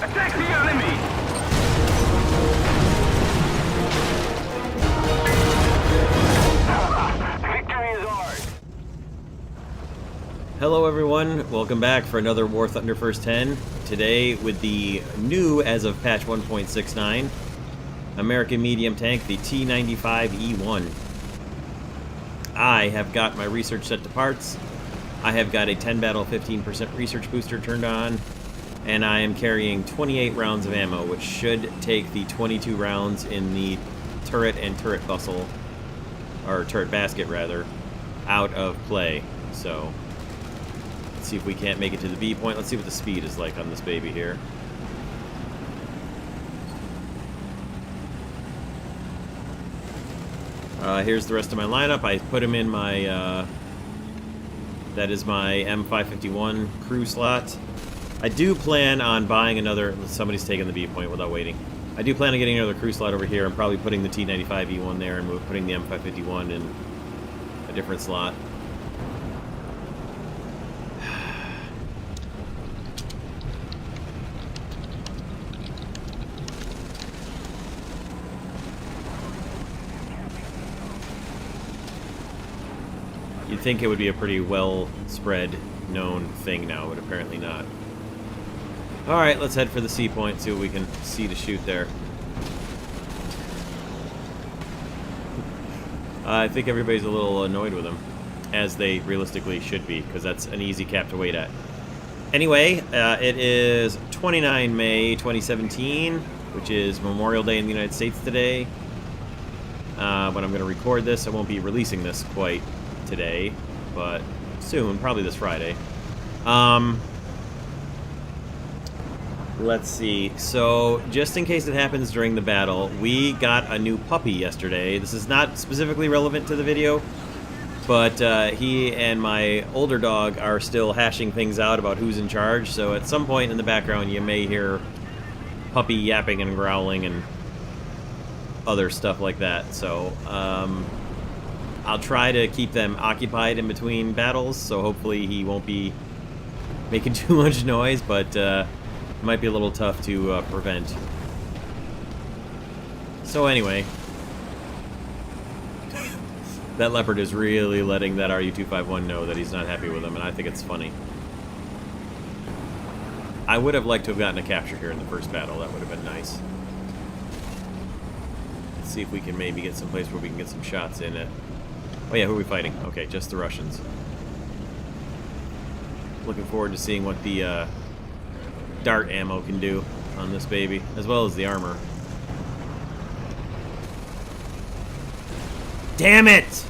Attack the enemy! Victory is ours! Hello everyone, welcome back for another War Thunder First 10. Today with the new, as of patch 1.69, American medium tank, the T95E1. I have got my research set to parts. I have got a 10 battle 15% research booster turned on, and I am carrying 28 rounds of ammo, which should take the 22 rounds in the turret and turret bustle, or turret basket rather, out of play. So let's see if we can't make it to the B point. Let's see what the speed is like on this baby here. Here's the rest of my lineup. I put him in my, that is my M551 crew slot. I do plan on buying another, somebody's taking the B point without waiting. I do plan on getting another crew slot over here. I'm probably putting the T95E1 there and putting the M551 in a different slot. You'd think it would be a pretty well spread, known thing now, but apparently not. Alright, let's head for the C point, see what we can see to shoot there. I think everybody's a little annoyed with him, as they realistically should be, because that's an easy cap to wait at. Anyway, it is 29 May 2017, which is Memorial Day in the United States today. When I'm going to record this, I won't be releasing this quite today, but soon, probably this Friday. Let's see. So, just in case it happens during the battle, we got a new puppy yesterday. This is not specifically relevant to the video, but he and my older dog are still hashing things out about who's in charge, so at some point in the background you may hear puppy yapping and growling and other stuff like that. So, I'll try to keep them occupied in between battles, so hopefully he won't be making too much noise, but it might be a little tough to prevent. So anyway, that leopard is really letting that RU-251 know that he's not happy with him, and I think it's funny. I would have liked to have gotten a capture here in the first battle. That would have been nice. Let's see if we can maybe get someplace where we can get some shots in it. Oh yeah, who are we fighting? Okay, just the Russians. Looking forward to seeing what the dart ammo can do on this baby, as well as the armor. Damn it!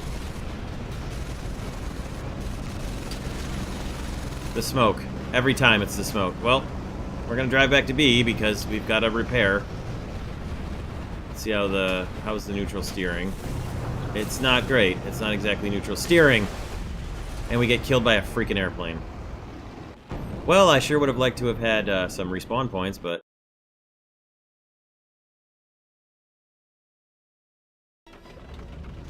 The smoke. Every time it's the smoke. Well, we're gonna drive back to B because we've got to repair. Let's see how's the neutral steering. It's not great. It's not exactly neutral steering. And we get killed by a freaking airplane. Well, I sure would have liked to have had some respawn points, but...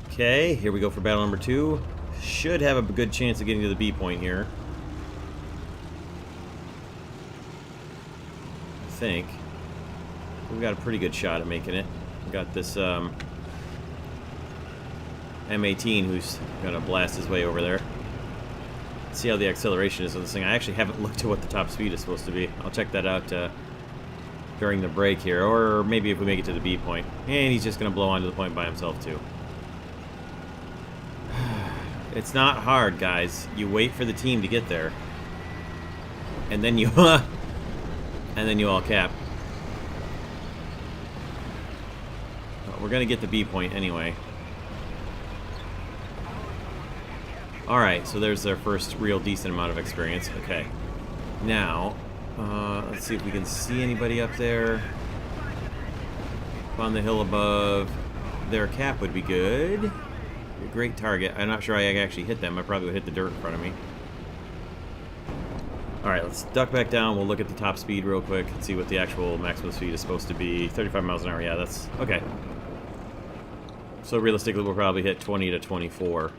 Okay, here we go for battle number 2. Should have a good chance of getting to the B point here. I think. We've got a pretty good shot at making it. We've got this, M18 who's gonna blast his way over there. Let's see how the acceleration is on this thing. I actually haven't looked at what the top speed is supposed to be. I'll check that out during the break here, or maybe if we make it to the B point. And he's just gonna blow onto the point by himself too. It's not hard, guys. You wait for the team to get there, and then you all cap. We're gonna get the B point anyway. Alright, so there's their first real decent amount of experience. Okay. Now, let's see if we can see anybody up there. Up on the hill above. Their cap would be good. A great target. I'm not sure I actually hit them. I probably would hit the dirt in front of me. Alright, let's duck back down. We'll look at the top speed real quick and see what the actual maximum speed is supposed to be. 35 miles an hour. Yeah, that's... okay. So realistically, we'll probably hit 20 to 24.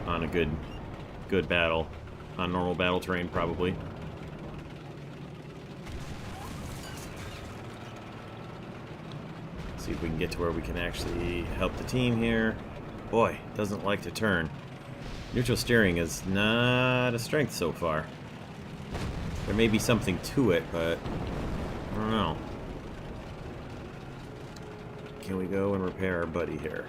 On a good battle. On normal battle terrain, probably. See if we can get to where we can actually help the team here. Boy, doesn't like to turn. Neutral steering is not a strength so far. There may be something to it, but I don't know. Can we go and repair our buddy here?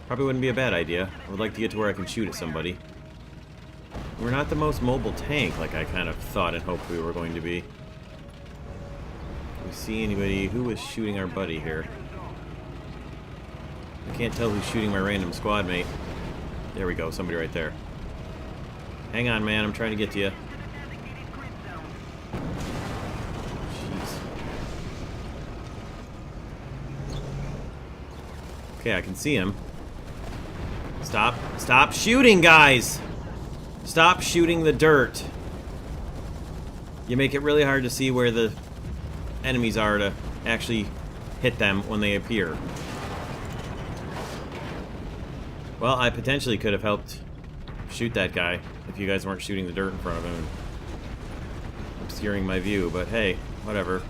Probably wouldn't be a bad idea. I would like to get to where I can shoot at somebody. We're not the most mobile tank like I kind of thought and hoped we were going to be. Do we see anybody? Who is shooting our buddy here? I can't tell who's shooting my random squad mate. There we go, somebody right there. Hang on, man, I'm trying to get to you. Jeez. Okay, I can see him. Stop shooting, guys! Stop shooting the dirt. You make it really hard to see where the enemies are to actually hit them when they appear. Well, I potentially could have helped shoot that guy if you guys weren't shooting the dirt in front of him and obscuring my view, but hey, whatever.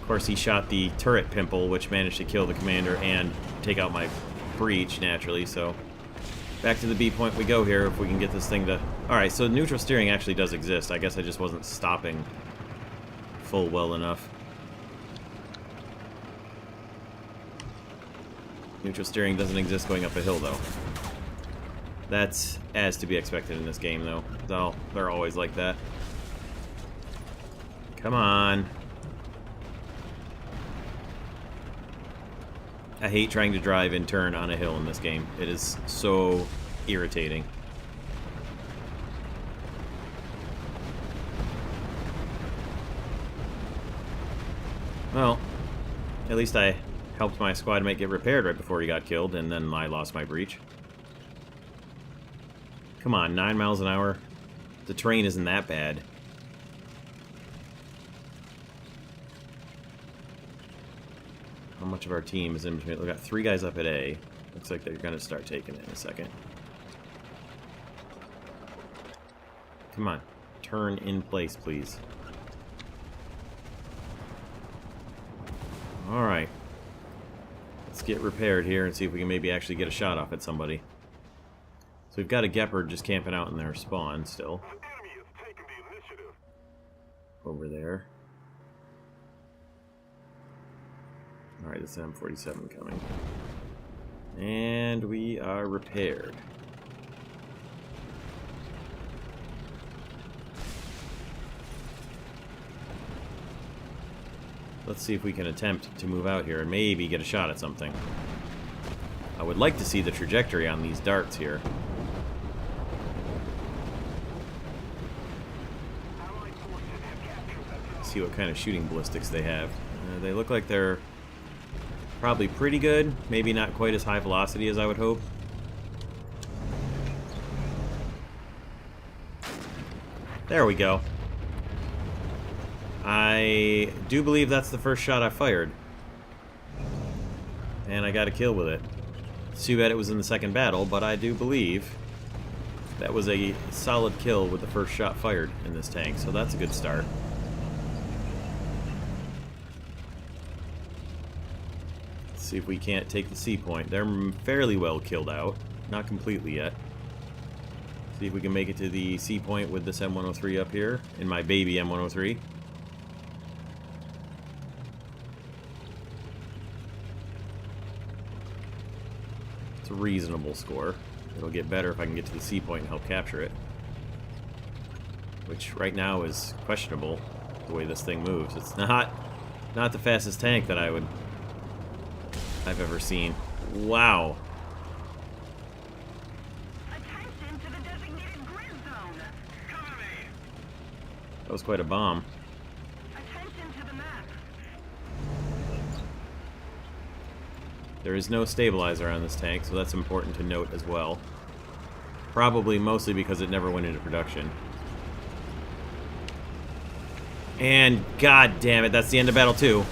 Of course, he shot the turret pimple, which managed to kill the commander and take out my breach, naturally, so back to the B point we go here if we can get this thing to... Alright, so neutral steering actually does exist. I guess I just wasn't stopping full well enough. Neutral steering doesn't exist going up a hill, though. That's as to be expected in this game, though. So, they're always like that. Come on. I hate trying to drive and turn on a hill in this game. It is so irritating. Well, at least I helped my squad mate get repaired right before he got killed, and then I lost my breach. Come on, 9 miles an hour. The terrain isn't that bad. How much of our team is in between? We've got 3 guys up at A. Looks like they're going to start taking it in a second. Come on. Turn in place, please. Alright. Let's get repaired here and see if we can maybe actually get a shot off at somebody. So we've got a Gepard just camping out in their spawn still. Over there. Alright, this M47 coming. And we are repaired. Let's see if we can attempt to move out here and maybe get a shot at something. I would like to see the trajectory on these darts here. See what kind of shooting ballistics they have. They look like they're probably pretty good, maybe not quite as high velocity as I would hope. There we go. I do believe that's the first shot I fired. And I got a kill with it. It's too bad it was in the second battle, but I do believe that was a solid kill with the first shot fired in this tank, so that's a good start. See if we can't take the C point. They're fairly well killed out. Not completely yet. See if we can make it to the C point with this M103 up here. In my baby M103. It's a reasonable score. It'll get better if I can get to the C point and help capture it. Which right now is questionable, the way this thing moves. It's not the fastest tank that I've ever seen. Wow. Attention to the designated grid zone. Cover me. That was quite a bomb. Attention to the map. There is no stabilizer on this tank, so that's important to note as well. Probably mostly because it never went into production. And god damn it, that's the end of battle 2.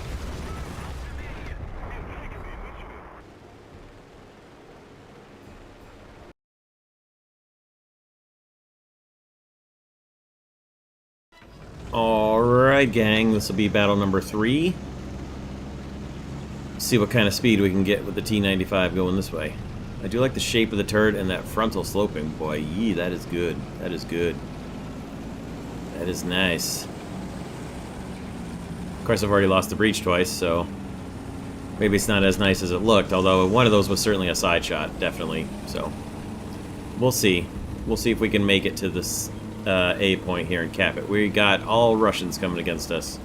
Alright, gang, this will be battle number 3. See what kind of speed we can get with the T95 going this way. I do like the shape of the turret and that frontal sloping. Boy, yee, that is good. That is good. That is nice. Of course, I've already lost the breach twice, so maybe it's not as nice as it looked, although one of those was certainly a side shot, definitely. So, we'll see. We'll see if we can make it to this A point here and cap it. We got all Russians coming against us.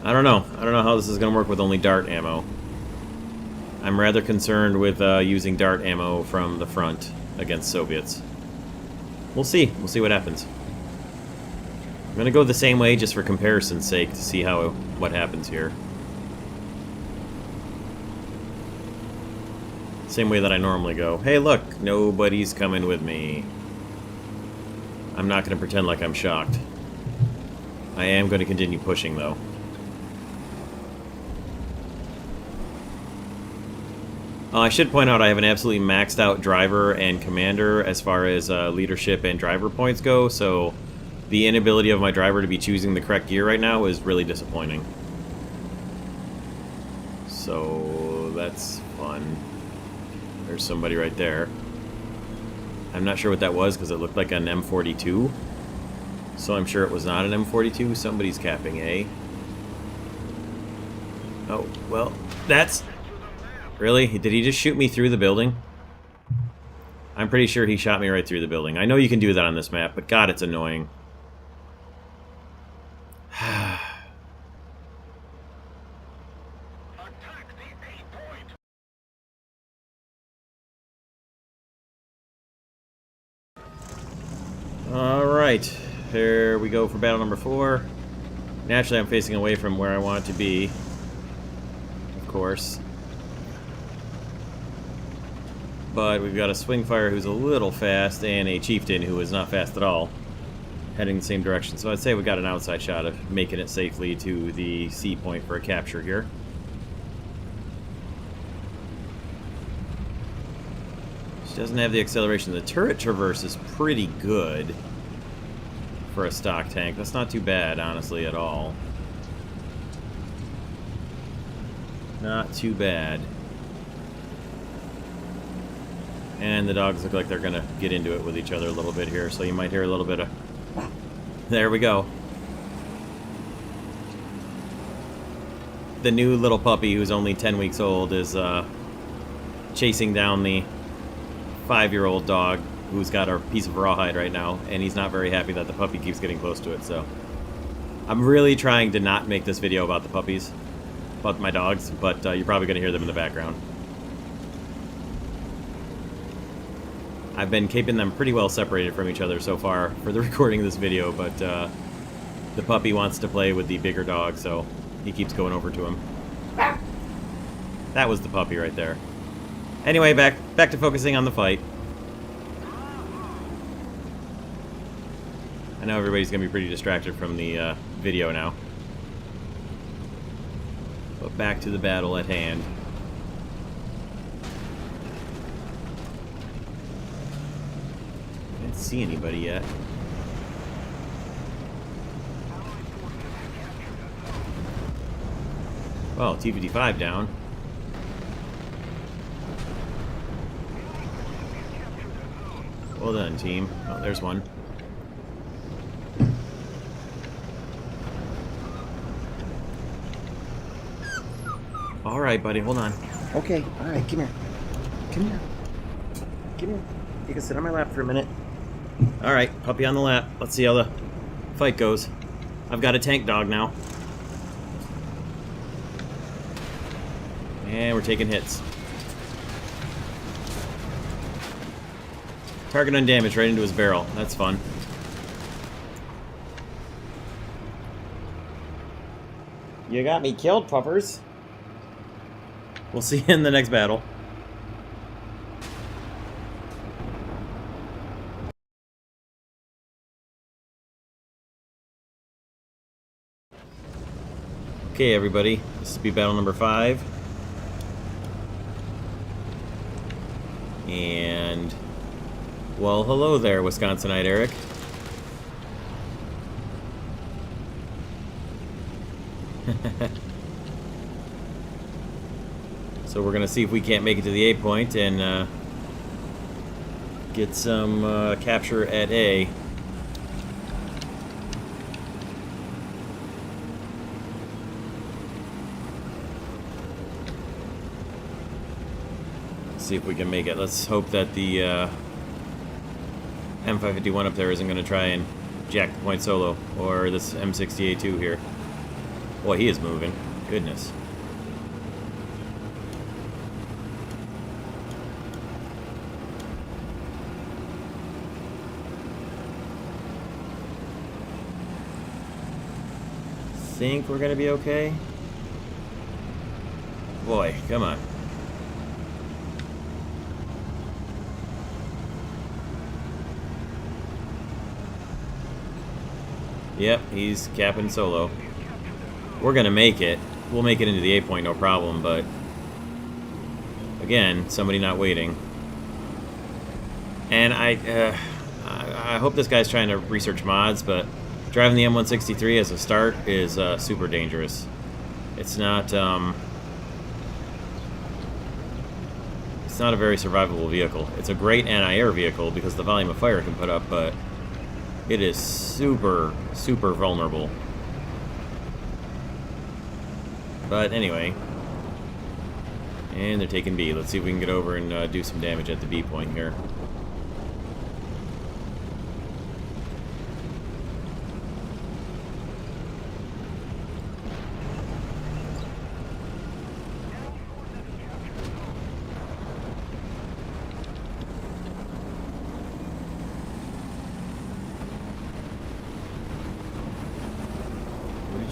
I don't know. I don't know how this is going to work with only dart ammo. I'm rather concerned with using dart ammo from the front against Soviets. We'll see. We'll see what happens. I'm going to go the same way just for comparison's sake to see what happens here. Same way that I normally go. Hey, look, nobody's coming with me. I'm not going to pretend like I'm shocked. I am going to continue pushing, though. I should point out I have an absolutely maxed out driver and commander as far as leadership and driver points go, so the inability of my driver to be choosing the correct gear right now is really disappointing. So that's fun. There's somebody right there. I'm not sure what that was because it looked like an M42. So I'm sure it was not an M42. Somebody's capping A. Oh, well, that's... Really? Did he just shoot me through the building? I'm pretty sure he shot me right through the building. I know you can do that on this map, but God, it's annoying. Alright, here we go for battle number 4. Naturally, I'm facing away from where I want it to be. Of course. But we've got a Swingfire who's a little fast, and a Chieftain who is not fast at all, heading the same direction. So I'd say we got an outside shot of making it safely to the C point for a capture here. She doesn't have the acceleration. The turret traverse is pretty good for a stock tank. That's not too bad, honestly, at all. Not too bad. And the dogs look like they're going to get into it with each other a little bit here, so you might hear a little bit of... There we go. The new little puppy, who's only 10 weeks old, is chasing down the 5-year-old dog who's got a piece of rawhide right now, and he's not very happy that the puppy keeps getting close to it, so... I'm really trying to not make this video about the puppies, about my dogs, but you're probably going to hear them in the background. I've been keeping them pretty well separated from each other so far for the recording of this video, but the puppy wants to play with the bigger dog, so he keeps going over to him. That was the puppy right there. Anyway, back to focusing on the fight. I know everybody's going to be pretty distracted from the video now. But back to the battle at hand. I didn't see anybody yet. Well, T95 down. Well done, team. Oh, there's one. Alright, buddy, hold on. Okay, alright, come here. Come here. Come here. You can sit on my lap for a minute. Alright, puppy on the lap. Let's see how the fight goes. I've got a tank dog now. And we're taking hits. Target undamaged right into his barrel. That's fun. You got me killed, puppers. We'll see you in the next battle. Okay, everybody. This will be battle number 5. And... well, hello there, Wisconsinite Eric. So we're gonna see if we can't make it to the A point and get some capture at A. See if we can make it. Let's hope that the M551 up there isn't going to try and jack the point solo, or this M60A2 here. Boy, he is moving. Goodness. Think we're going to be okay? Boy, come on. Yep, he's capping solo. We're gonna make it. We'll make it into the A point, no problem, but again, somebody not waiting. And I hope this guy's trying to research mods, but driving the M163 as a start is super dangerous. It's not a very survivable vehicle. It's a great anti-air vehicle because of the volume of fire it can put up, but it is super, super vulnerable. But anyway. And they're taking B. Let's see if we can get over and do some damage at the B point here.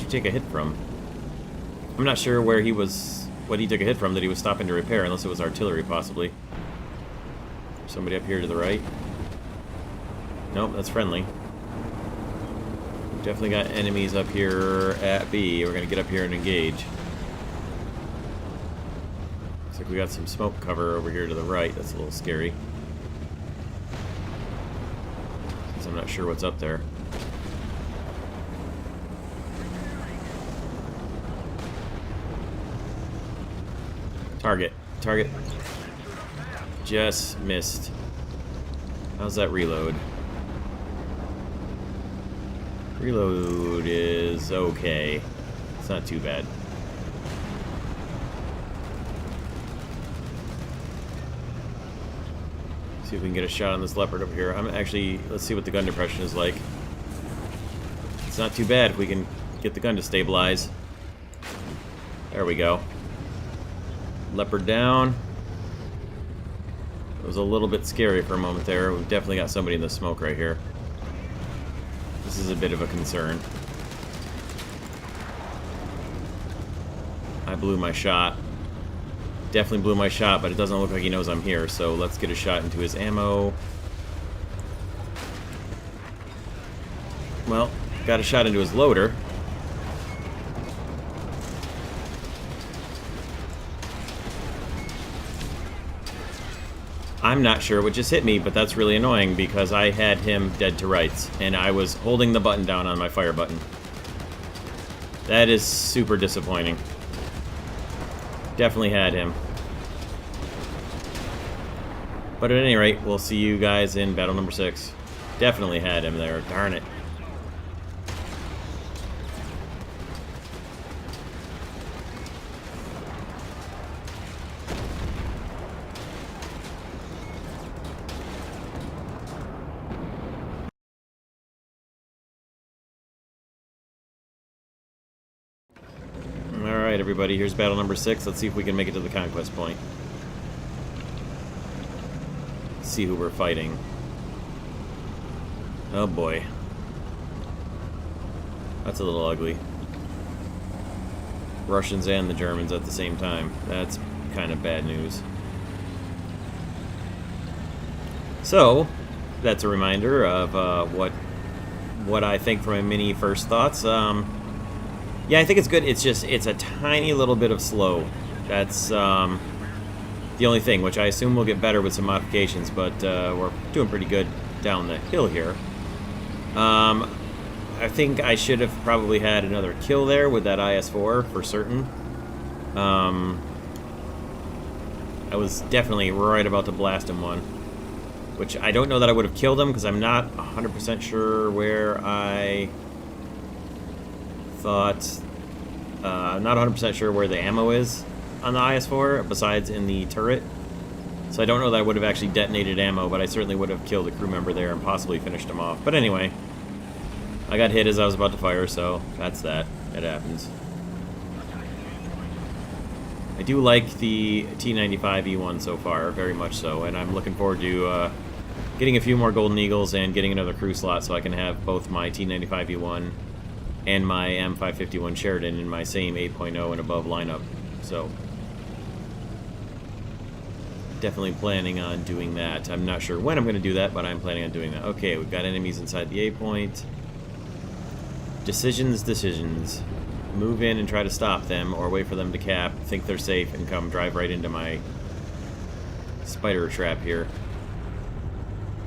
Take a hit from. I'm not sure where he was, what he took a hit from that he was stopping to repair, unless it was artillery, possibly. Somebody up here to the right. Nope, that's friendly. Definitely got enemies up here at B. We're gonna get up here and engage. Looks like we got some smoke cover over here to the right. That's a little scary. Since I'm not sure what's up there. Target. Target. Just missed. How's that reload? Reload is okay. It's not too bad. See if we can get a shot on this leopard over here. Let's see what the gun depression is like. It's not too bad if we can get the gun to stabilize. There we go. Leopard down. It was a little bit scary for a moment there. We've definitely got somebody in the smoke right here. This is a bit of a concern. I blew my shot. Definitely blew my shot, but it doesn't look like he knows I'm here, so let's get a shot into his ammo. Well, got a shot into his loader. I'm not sure what just hit me, but that's really annoying because I had him dead to rights, and I was holding the button down on my fire button. That is super disappointing. Definitely had him. But at any rate, we'll see you guys in battle number 6. Definitely had him there, darn it. Alright, everybody, here's battle number 6. Let's see if we can make it to the conquest point. Let's see who we're fighting. Oh boy. That's a little ugly. Russians and the Germans at the same time. That's kind of bad news. So, that's a reminder of what I think from my mini first thoughts. Yeah, I think it's good. It's a tiny little bit of slow. That's the only thing, which I assume will get better with some modifications, but we're doing pretty good down the hill here. I I think I should have probably had another kill there with that IS-4 for certain. I was definitely right about to blast him one. Which I don't know that I would have killed him because I'm not 100% sure where I thought... I'm not 100% sure where the ammo is on the IS-4 besides in the turret. So I don't know that I would have actually detonated ammo, but I certainly would have killed a crew member there and possibly finished him off. But anyway, I got hit as I was about to fire, so that's that. It happens. I do like the T95E1 so far, very much so, and I'm looking forward to getting a few more Golden Eagles and getting another crew slot so I can have both my T95E1 and my M551 Sheridan in my same 8.0 and above lineup. So, definitely planning on doing that. I'm not sure when I'm going to do that, but I'm planning on doing that. Okay, we've got enemies inside the A point. Decisions. Move in and try to stop them, or wait for them to cap, think they're safe, and come drive right into my spider trap here.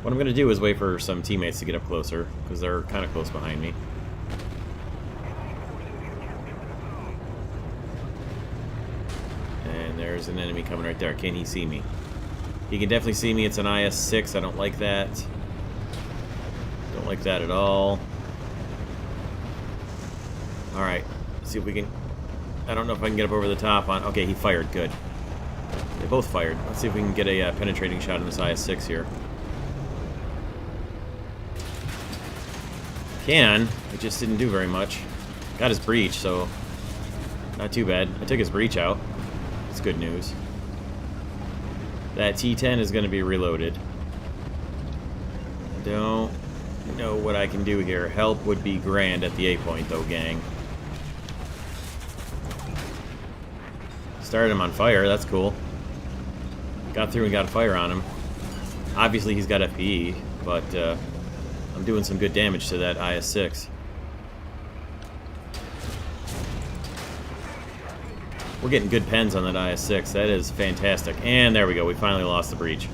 What I'm going to do is wait for some teammates to get up closer, because they're kind of close behind me. And there's an enemy coming right there. Can he see me? He can definitely see me. It's an IS-6. I don't like that. Don't like that at all. Alright. See if we can... I don't know if I can get up over the top on... Okay, he fired. Good. They both fired. Let's see if we can get a penetrating shot in this IS-6 here. Can. It just didn't do very much. Got his breach, so... Not too bad. I took his breach out. That's good news. That T10 is going to be reloaded. I don't know what I can do here. Help would be grand at the A point, though, gang. Started him on fire, that's cool. Got through and got a fire on him. Obviously he's got FPE, but I'm doing some good damage to that IS-6. We're getting good pens on that IS-6, that is fantastic. And there we go, we finally lost the breach.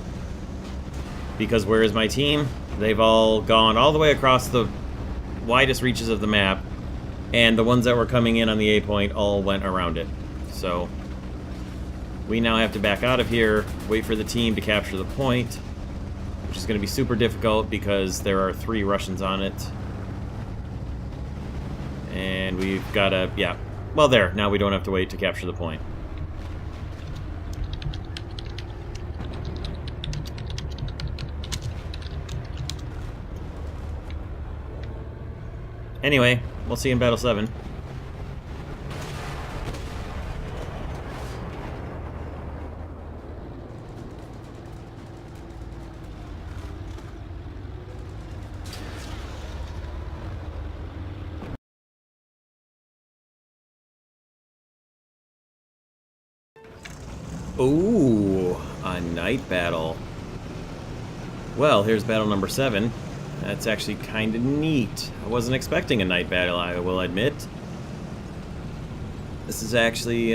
Because where is my team? They've all gone all the way across the widest reaches of the map, and the ones that were coming in on the A point all went around it. So... we now have to back out of here, wait for the team to capture the point, which is going to be super difficult because there are 3 Russians on it. And we've got to, yeah. Well, there. Now we don't have to wait to capture the point. Anyway, we'll see you in Battle 7. Ooh, a night battle. Well, here's battle number 7. That's actually kind of neat. I wasn't expecting a night battle, I will admit. This is actually,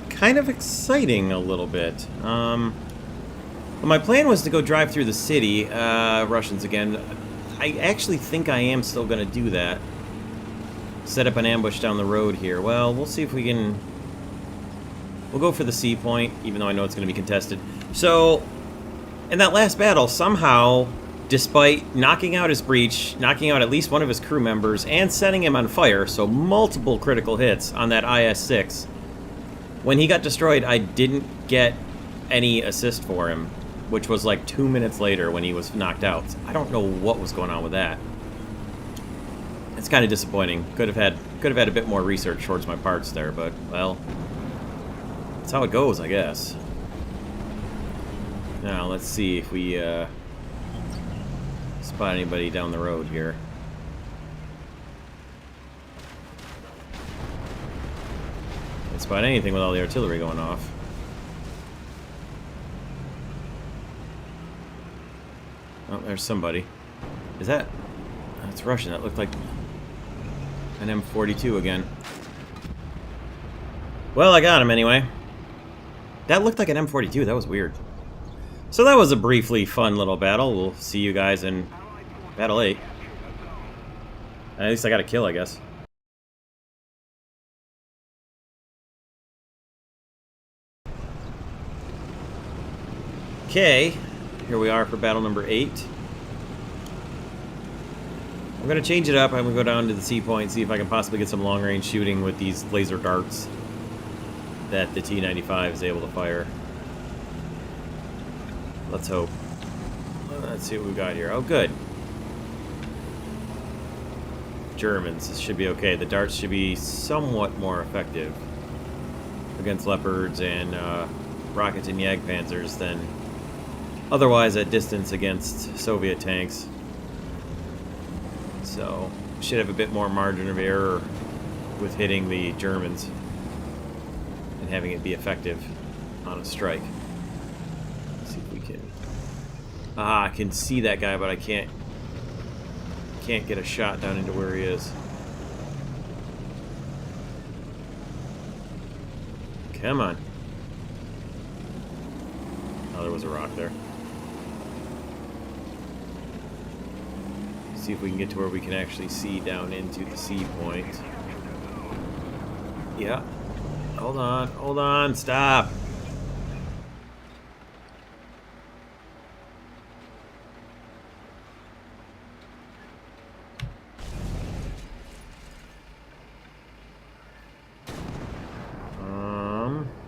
kind of exciting a little bit. Well, my plan was to go drive through the city, Russians again. I actually think I am still going to do that. Set up an ambush down the road here. Well, we'll see if we can... We'll go for the C point, even though I know it's going to be contested. So, in that last battle, somehow, despite knocking out his breach, knocking out at least one of his crew members, and setting him on fire, so multiple critical hits on that IS-6, when he got destroyed, I didn't get any assist for him, which was like 2 minutes later when he was knocked out. I don't know what was going on with that. It's kind of disappointing. Could have had a bit more research towards my parts there, but, well, that's how it goes, I guess. Now, let's see if we spot anybody down the road here. Can't spot anything with all the artillery going off. Oh, there's somebody. Is that... That's Russian. That looked like an M42 again. Well, I got him anyway. That looked like an M42. That was weird. So that was a briefly fun little battle. We'll see you guys in Battle 8. At least I got a kill, I guess. Okay, here we are for battle number 8. I'm going to change it up. I'm going to go down to the sea point, see if I can possibly get some long-range shooting with these laser darts that the T95 is able to fire. Let's hope. Let's see what we got here. Oh, good. Germans. This should be okay. The darts should be somewhat more effective against Leopards and rockets and Jagdpanzers than otherwise at distance against Soviet tanks. So, should have a bit more margin of error with hitting the Germans and having it be effective on a strike. Let's see if we can... Ah, I can see that guy, but I can't get a shot down into where he is. Come on. Oh, there was a rock there. See if we can get to where we can actually see down into the sea point. Yeah. Hold on, stop.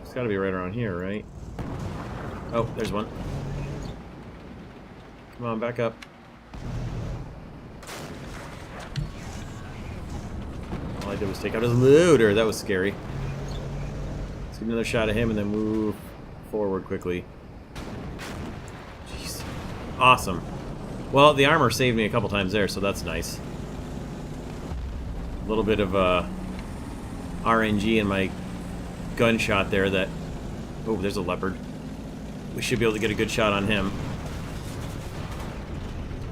It's gotta be right around here, right? Oh, there's one. Come on, back up. All I did was take out his loader. That was scary. Let's get another shot at him and then move forward quickly. Jeez. Awesome. Well, the armor saved me a couple times there, so that's nice. A little bit of RNG in my gunshot there that... Oh, there's a Leopard. We should be able to get a good shot on him.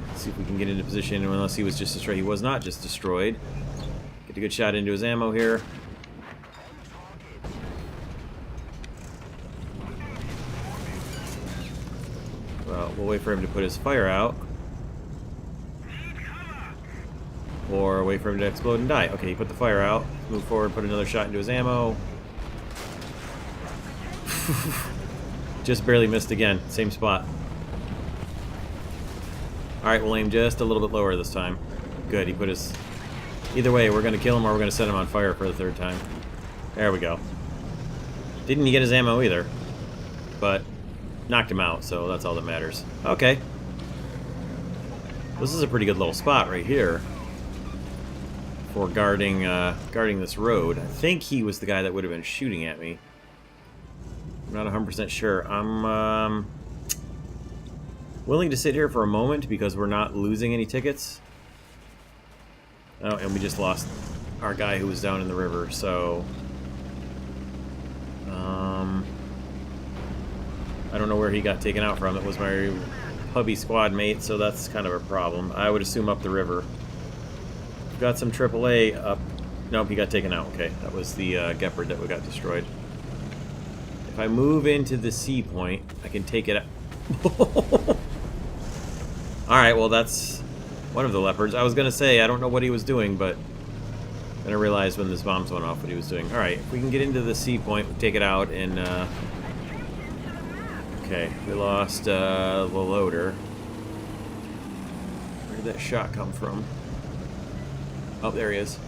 Let's see if we can get into position, unless he was just destroyed. He was not just destroyed. Get a good shot into his ammo here. Well, we'll wait for him to put his fire out. Or wait for him to explode and die. Okay, he put the fire out. Move forward, put another shot into his ammo. Just barely missed again. Same spot. Alright, we'll aim just a little bit lower this time. Good, he put his... Either way, we're going to kill him or we're going to set him on fire for the third time. There we go. Didn't get his ammo either. But knocked him out, so that's all that matters. Okay. This is a pretty good little spot right here for guarding this road. I think he was the guy that would have been shooting at me. I'm not 100% sure. I'm willing to sit here for a moment because we're not losing any tickets. Oh, and we just lost our guy who was down in the river, so... I don't know where he got taken out from. It was my hubby squad mate, so that's kind of a problem. I would assume up the river. We've got some AAA up... Nope, he got taken out. Okay, that was the Gepard that we got destroyed. If I move into the sea point, I can take it out. Alright, well that's one of the Leopards. I was going to say, I don't know what he was doing, but then I realized when this bombs went off what he was doing. Alright, if we can get into the sea point, we take it out, and... Okay, we lost the loader. Where did that shot come from? Oh, there he is.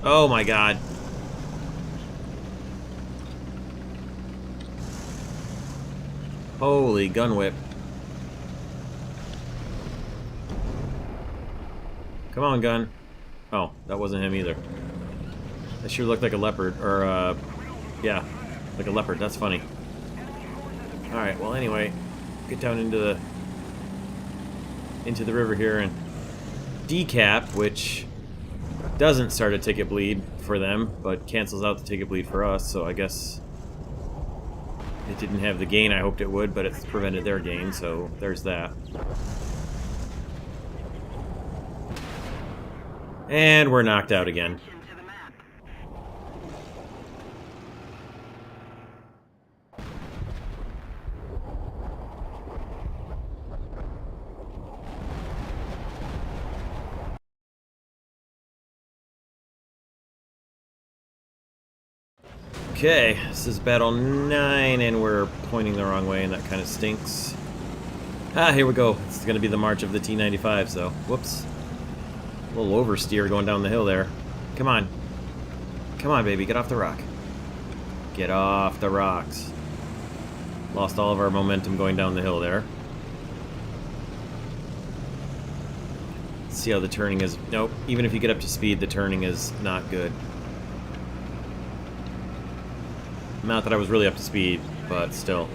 Oh my god. Holy gun whip. Come on, gun. Oh, that wasn't him either. That sure looked like a Leopard, or, yeah, like a Leopard. That's funny. Alright, well, anyway, get down into the river here and decap, which doesn't start a ticket bleed for them, but cancels out the ticket bleed for us, so I guess it didn't have the gain I hoped it would, but it's prevented their gain, so there's that. And we're knocked out again. Okay, this is battle 9, and we're pointing the wrong way, and that kind of stinks. Ah, here we go. It's going to be the march of the T95, so whoops. A little oversteer going down the hill there. Come on. Come on, baby, get off the rock. Get off the rocks. Lost all of our momentum going down the hill there. Let's see how the turning is. Nope, even if you get up to speed, the turning is not good. Not that I was really up to speed, but still.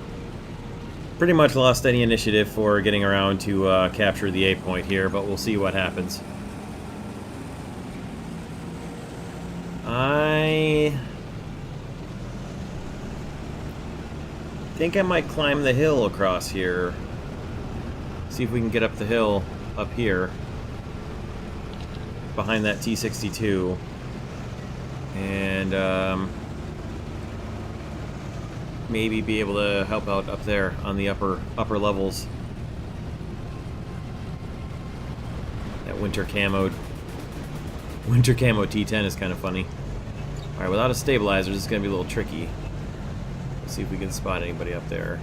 Pretty much lost any initiative for getting around to capture the A point here, but we'll see what happens. I think I might climb the hill across here. See if we can get up the hill up here. Behind that T62. And maybe be able to help out up there on the upper levels. That winter camo T10 is kind of funny. Alright, without a stabilizer, this is going to be a little tricky. Let's see if we can spot anybody up there.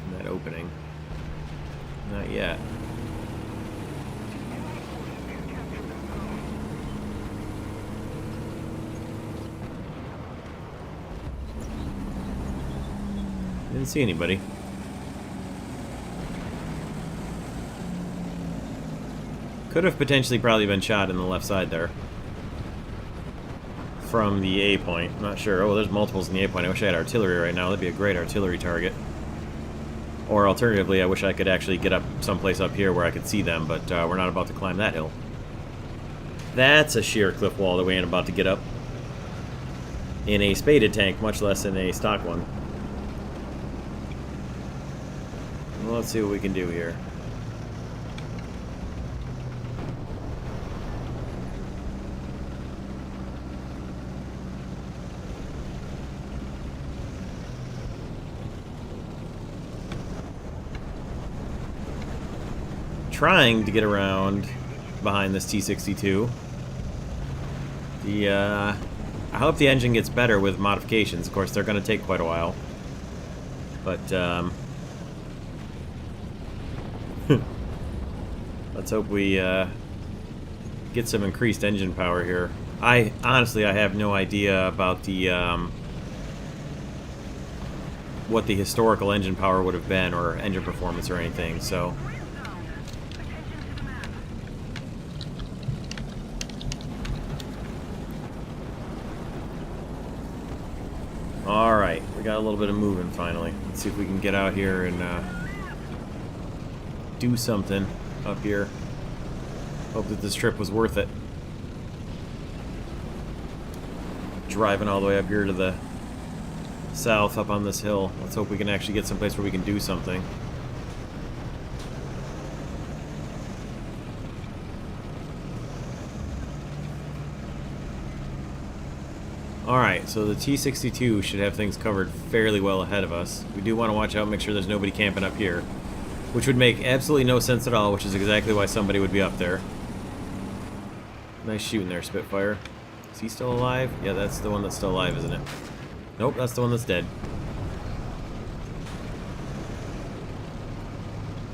In that opening. Not yet. Didn't see anybody. Could have potentially probably been shot in the left side there. From the A point. I'm not sure. Oh, there's multiples in the A point. I wish I had artillery right now. That'd be a great artillery target. Or alternatively, I wish I could actually get up someplace up here where I could see them, but we're not about to climb that hill. That's a sheer cliff wall that we ain't about to get up. In a spaded tank, much less in a stock one. Well, let's see what we can do here. Trying to get around behind this T62. I hope the engine gets better with modifications. Of course, they're going to take quite a while. But, let's hope we get some increased engine power here. Honestly, I have no idea about the what the historical engine power would have been, or engine performance or anything, so... Alright, we got a little bit of moving finally. Let's see if we can get out here and do something up here. Hope that this trip was worth it. Driving all the way up here to the south up on this hill. Let's hope we can actually get someplace where we can do something. Alright, so the T62 should have things covered fairly well ahead of us. We do want to watch out and make sure there's nobody camping up here. Which would make absolutely no sense at all, which is exactly why somebody would be up there. Nice shooting there, Spitfire. Is he still alive? Yeah, that's the one that's still alive, isn't it? Nope, that's the one that's dead.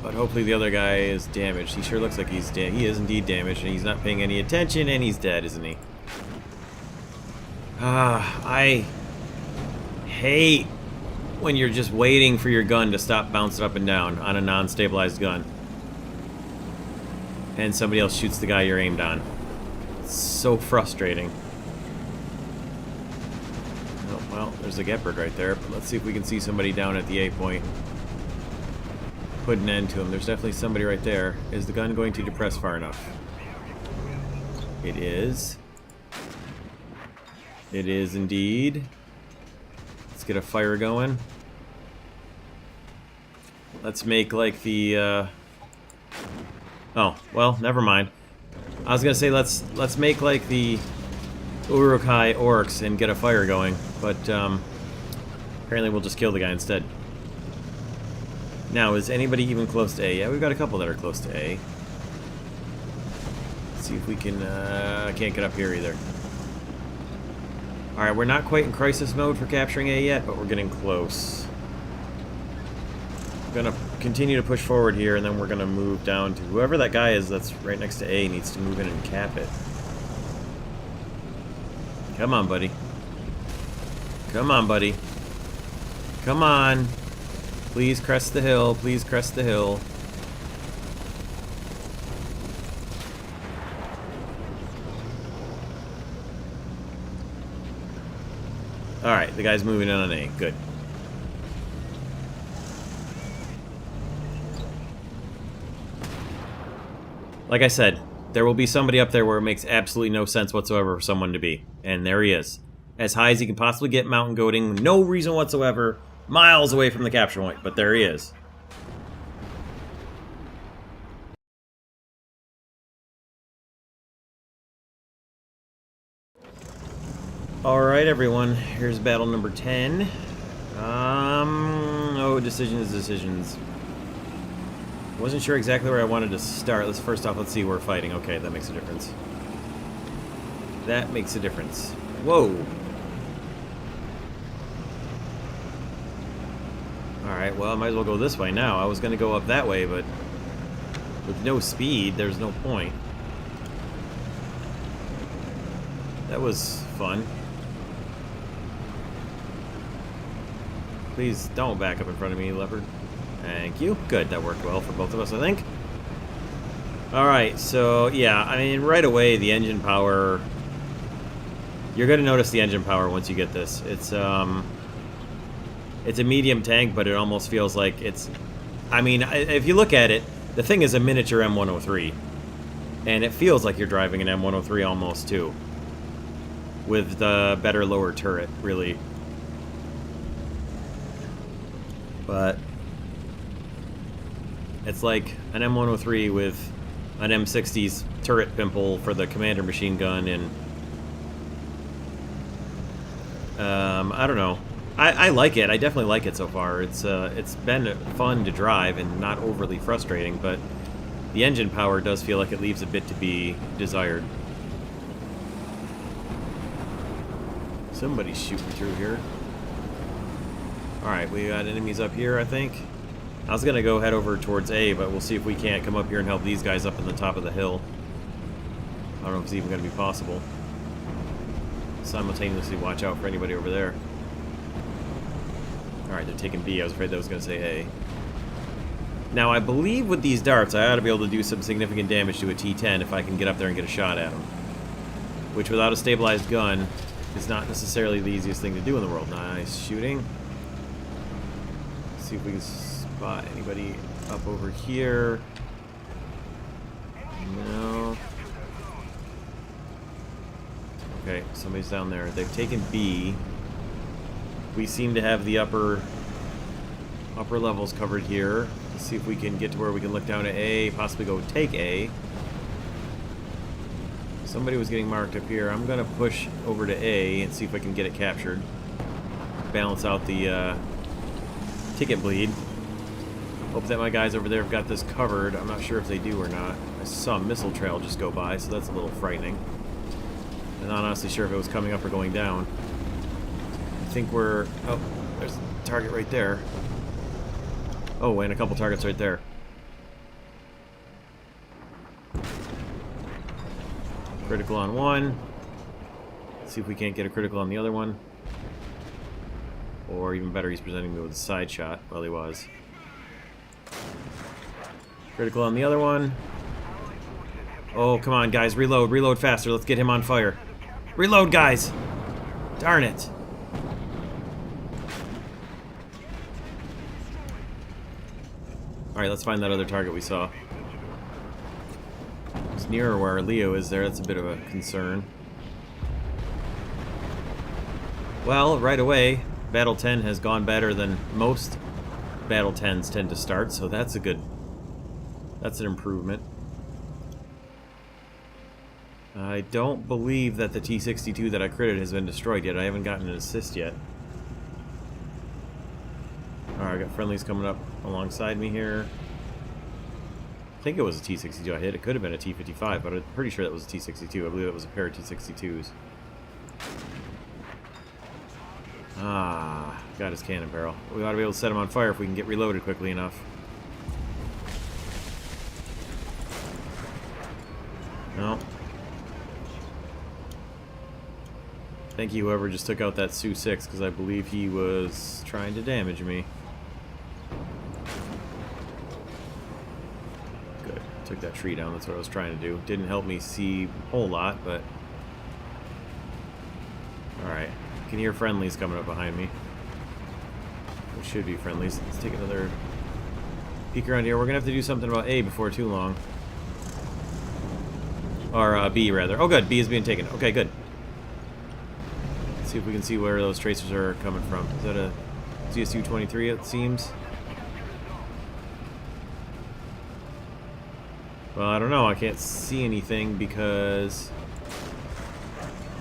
But hopefully the other guy is damaged. He sure looks like he's dead. He is indeed damaged, and he's not paying any attention, and he's dead, isn't he? I hate when you're just waiting for your gun to stop bouncing up and down on a non-stabilized gun. And somebody else shoots the guy you're aimed on. It's so frustrating. Oh, well, there's a Gepard right there. But let's see if we can see somebody down at the A point. Put an end to him. There's definitely somebody right there. Is the gun going to depress far enough? It is. It is indeed. Let's get a fire going. Let's make like the oh, well, never mind. I was gonna say let's make like the Uruk-hai orcs and get a fire going, but apparently we'll just kill the guy instead. Now, is anybody even close to A? Yeah, we've got a couple that are close to A. Let's see if we can... I can't get up here either. Alright, we're not quite in crisis mode for capturing A yet, but we're getting close. I'm gonna continue to push forward here, and then we're gonna move down to whoever that guy is that's right next to A needs to move in and cap it. Come on, buddy. Come on, buddy. Come on. Please crest the hill. Please crest the hill. Alright, the guy's moving in on A. Good. Like I said, there will be somebody up there where it makes absolutely no sense whatsoever for someone to be. And there he is. As high as he can possibly get mountain goating. No reason whatsoever. Miles away from the capture point. But there he is. Alright, everyone. Here's battle number 10. Oh, decisions. Wasn't sure exactly where I wanted to start. First off, let's see where we're fighting. Okay, that makes a difference. That makes a difference. Whoa! Alright, well, I might as well go this way now. I was going to go up that way, but with no speed, there's no point. That was fun. Please don't back up in front of me, Leopard. Thank you. Good, that worked well for both of us, I think. Alright, so, yeah, I mean, right away, the engine power... You're going to notice the engine power once you get this. It's a medium tank, but it almost feels like it's... I mean, if you look at it, the thing is a miniature M103. And it feels like you're driving an M103 almost, too. With the better lower turret, really. But it's like an M103 with an M60's turret pimple for the commander machine gun, and I don't know. I like it. I definitely like it so far. It's been fun to drive and not overly frustrating, but the engine power does feel like it leaves a bit to be desired. Somebody's shooting through here. Alright, we got enemies up here, I think. I was going to go head over towards A, but we'll see if we can't come up here and help these guys up in the top of the hill. I don't know if it's even going to be possible. Simultaneously watch out for anybody over there. Alright, they're taking B. I was afraid that was going to say A. Now, I believe with these darts, I ought to be able to do some significant damage to a T10 if I can get up there and get a shot at them. Which, without a stabilized gun, is not necessarily the easiest thing to do in the world. Nice shooting. Let's see if we can spot anybody up over here. No. Okay, somebody's down there. They've taken B. We seem to have the upper levels covered here. Let's see if we can get to where we can look down at A, possibly go take A. Somebody was getting marked up here. I'm going to push over to A and see if I can get it captured. Balance out the ticket bleed. Hope that my guys over there have got this covered. I'm not sure if they do or not. I saw a missile trail just go by, so that's a little frightening. I'm not honestly sure if it was coming up or going down. I think we're... Oh, there's a target right there. Oh, and a couple targets right there. Critical on one. Let's see if we can't get a critical on the other one. Or even better, he's presenting me with a side shot. Well, he was. Critical on the other one. Oh, come on, guys. Reload. Reload faster. Let's get him on fire. Reload, guys! Darn it. Alright, let's find that other target we saw. It's nearer where Leo is there. That's a bit of a concern. Well, right away, Battle 10 has gone better than most Battle 10s tend to start, so that's a good... That's an improvement. I don't believe that the T62 that I critted has been destroyed yet. I haven't gotten an assist yet. Alright, I got friendlies coming up alongside me here. I think it was a T62 I hit. It could have been a T55, but I'm pretty sure that was a T62. I believe it was a pair of T62s. Ah, got his cannon barrel. We ought to be able to set him on fire if we can get reloaded quickly enough. No. Thank you, whoever just took out that Su-6, because I believe he was trying to damage me. Good. Took that tree down. That's what I was trying to do. Didn't help me see a whole lot, but... Alright. I can hear friendlies coming up behind me. It should be friendlies. Let's take another peek around here. We're going to have to do something about A before too long. Or B, rather. Oh, good. B is being taken. Okay, good. Let's see if we can see where those tracers are coming from. Is that a ZSU-23, it seems? Well, I don't know. I can't see anything because...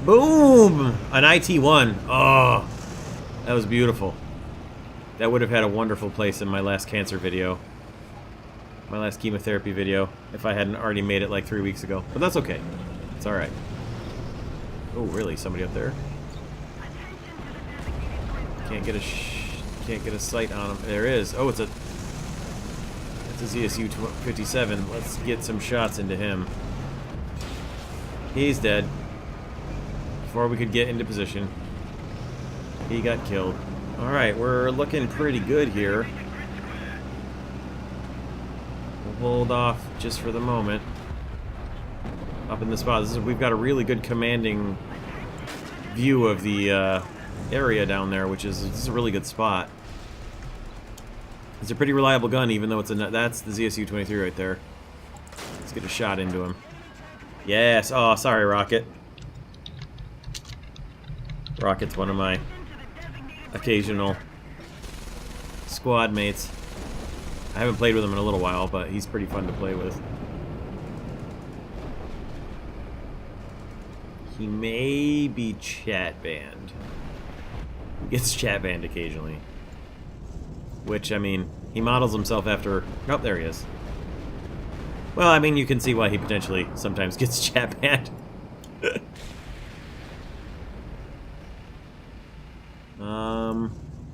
Boom! An IT-1. Oh, that was beautiful. That would have had a wonderful place in my last cancer video. My last chemotherapy video, if I hadn't already made it like 3 weeks ago. But that's okay. It's alright. Oh, really? Somebody up there? Can't get a sight on him. There is. Oh, it's a ZSU-57. Let's get some shots into him. He's dead. Before we could get into position, he got killed. Alright, we're looking pretty good here. We'll hold off just for the moment. Up in the spot. We've got a really good commanding view of the area down there, which is this is a really good spot. It's a pretty reliable gun, even though it's that's the ZSU-23 right there. Let's get a shot into him. Yes. Oh, sorry, Rocket. Rocket's one of my occasional squad mates. I haven't played with him in a little while, but he's pretty fun to play with. He may be chat banned. He gets chat banned occasionally. Which, I mean, he models himself after... Oh, there he is. Well, I mean, you can see why he potentially sometimes gets chat banned.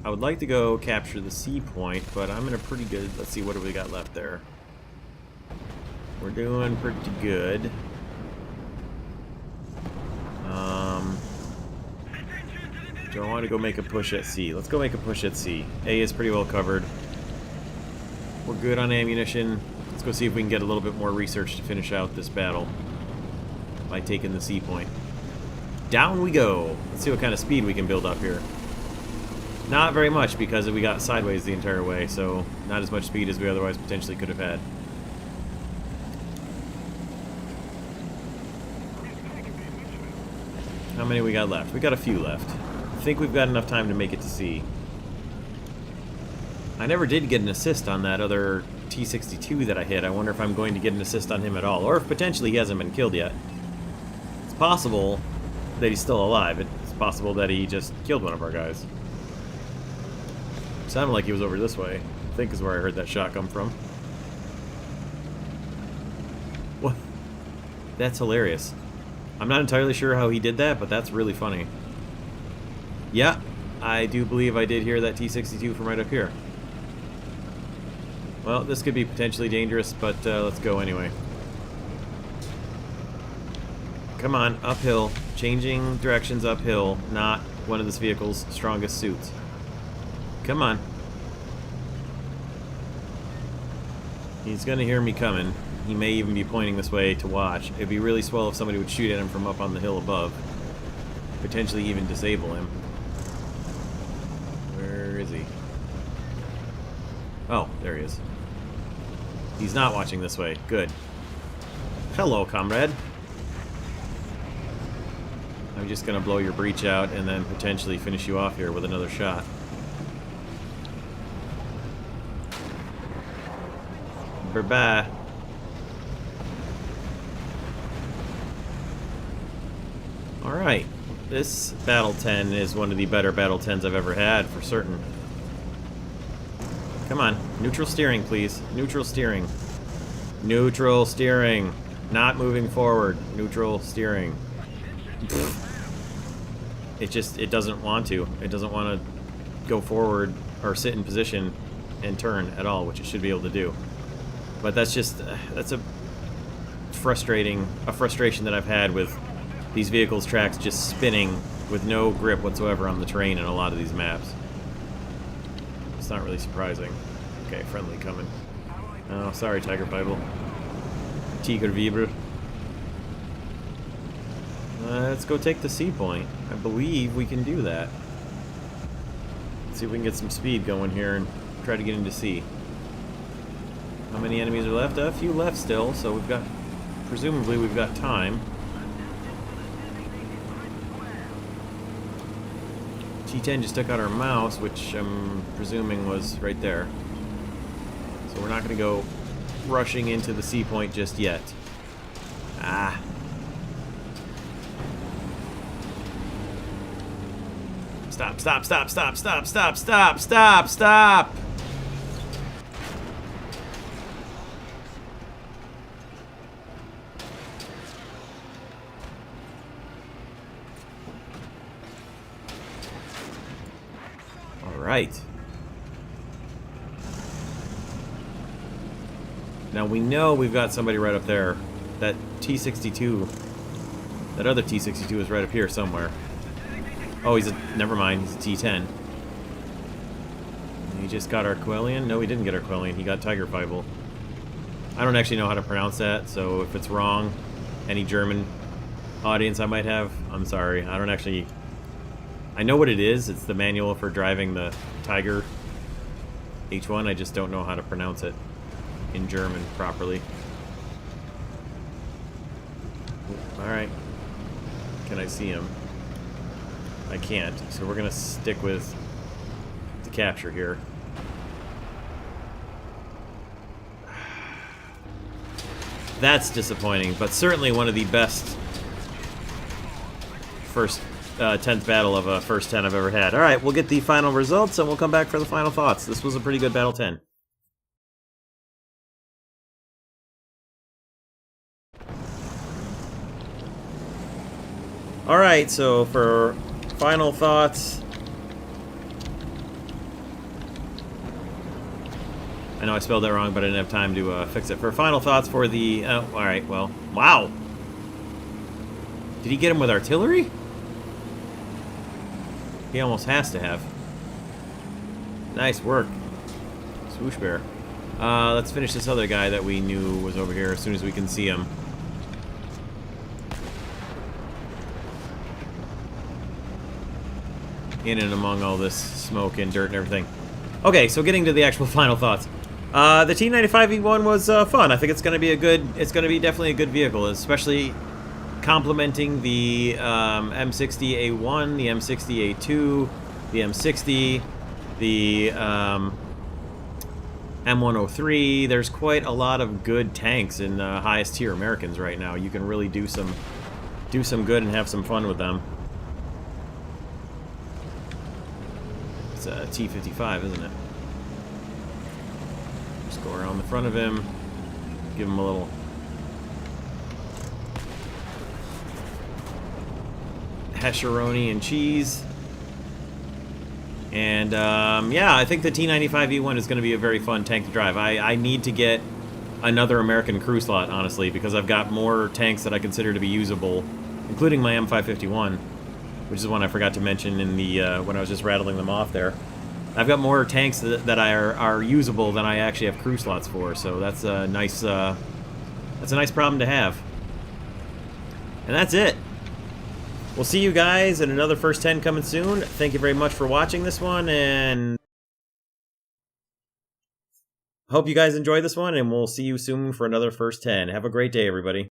I would like to go capture the C point, but I'm in a pretty good... Let's see, what have we got left there? We're doing pretty good. Do I want to go make a push at C? Let's go make a push at C. A is pretty well covered. We're good on ammunition. Let's go see if we can get a little bit more research to finish out this battle by taking the C point. Down we go. Let's see what kind of speed we can build up here. Not very much, because we got sideways the entire way, so not as much speed as we otherwise potentially could have had. How many we got left? We got a few left. I think we've got enough time to make it to C. I never did get an assist on that other T-62 that I hit. I wonder if I'm going to get an assist on him at all, or if potentially he hasn't been killed yet. It's possible that he's still alive. It's possible that he just killed one of our guys. Sounded like he was over this way. I think is where I heard that shot come from. What? That's hilarious. I'm not entirely sure how he did that, but that's really funny. Yeah, I do believe I did hear that T-62 from right up here. Well, this could be potentially dangerous, but let's go anyway. Come on, uphill. Changing directions uphill, not one of this vehicle's strongest suits. Come on. He's gonna hear me coming. He may even be pointing this way to watch. It'd be really swell if somebody would shoot at him from up on the hill above. Potentially even disable him. Where is he? Oh, there he is. He's not watching this way. Good. Hello, comrade. I'm just gonna blow your breech out and then potentially finish you off here with another shot. Bye-bye. Alright. This Battle 10 is one of the better Battle 10s I've ever had, for certain. Come on. Neutral steering, please. Neutral steering. Neutral steering. Not moving forward. Neutral steering. it doesn't want to. It doesn't want to go forward or sit in position and turn at all, which it should be able to do. But that's just that's a frustration that I've had with these vehicles' tracks just spinning with no grip whatsoever on the terrain in a lot of these maps. It's not really surprising. Okay, friendly coming. Oh, sorry, Tiger Bible. Tiger Vibre. Let's go take the C point. I believe we can do that. Let's see if we can get some speed going here and try to get into C. How many enemies are left? A few left still, so we've got... presumably we've got time. T10 just took out our mouse, which I'm presuming was right there. So we're not going to go rushing into the C point just yet. Ah. Stop, stop, stop, stop, stop, stop, stop, stop, stop! Alright. Now we know we've got somebody right up there. That T62, that other T62 is right up here somewhere. Oh, never mind, he's a T10. He just got our Quellian? No, he didn't get our Quellian, he got Tiger Bible. I don't actually know how to pronounce that, so if it's wrong, any German audience I might have, I'm sorry. I don't actually... I know what it is, it's the manual for driving the Tiger H1, I just don't know how to pronounce it in German properly. Alright. Can I see him? I can't, so we're gonna stick with the capture here. That's disappointing, but certainly one of the best first 10th battle of a first 10 I've ever had. Alright, we'll get the final results and we'll come back for the final thoughts. This was a pretty good Battle 10. Alright, so for final thoughts... I know I spelled that wrong, but I didn't have time to fix it. For final thoughts for the... alright, well... Wow! Did he get him with artillery? He almost has to have. Nice work. Swoosh Bear. Let's finish this other guy that we knew was over here as soon as we can see him. In and among all this smoke and dirt and everything. Okay, so getting to the actual final thoughts. The T95E1 was fun. I think it's going to be definitely a good vehicle, especially complementing the M60A1, the M60A2, the M60, the M103. There's quite a lot of good tanks in highest tier Americans right now. You can really do some good and have some fun with them. It's a T55, isn't it? Just go around the front of him, give him a little hesheroni and cheese. And yeah, I think the T95E1 is going to be a very fun tank to drive. I need to get another American crew slot, honestly, because I've got more tanks that I consider to be usable, including my M551, which is one I forgot to mention in the when I was just rattling them off there. I've got more tanks that are usable than I actually have crew slots for, so that's a nice problem to have. And that's it. We'll see you guys in another First 10 coming soon. Thank you very much for watching this one, and hope you guys enjoyed this one, and we'll see you soon for another First 10. Have a great day, everybody.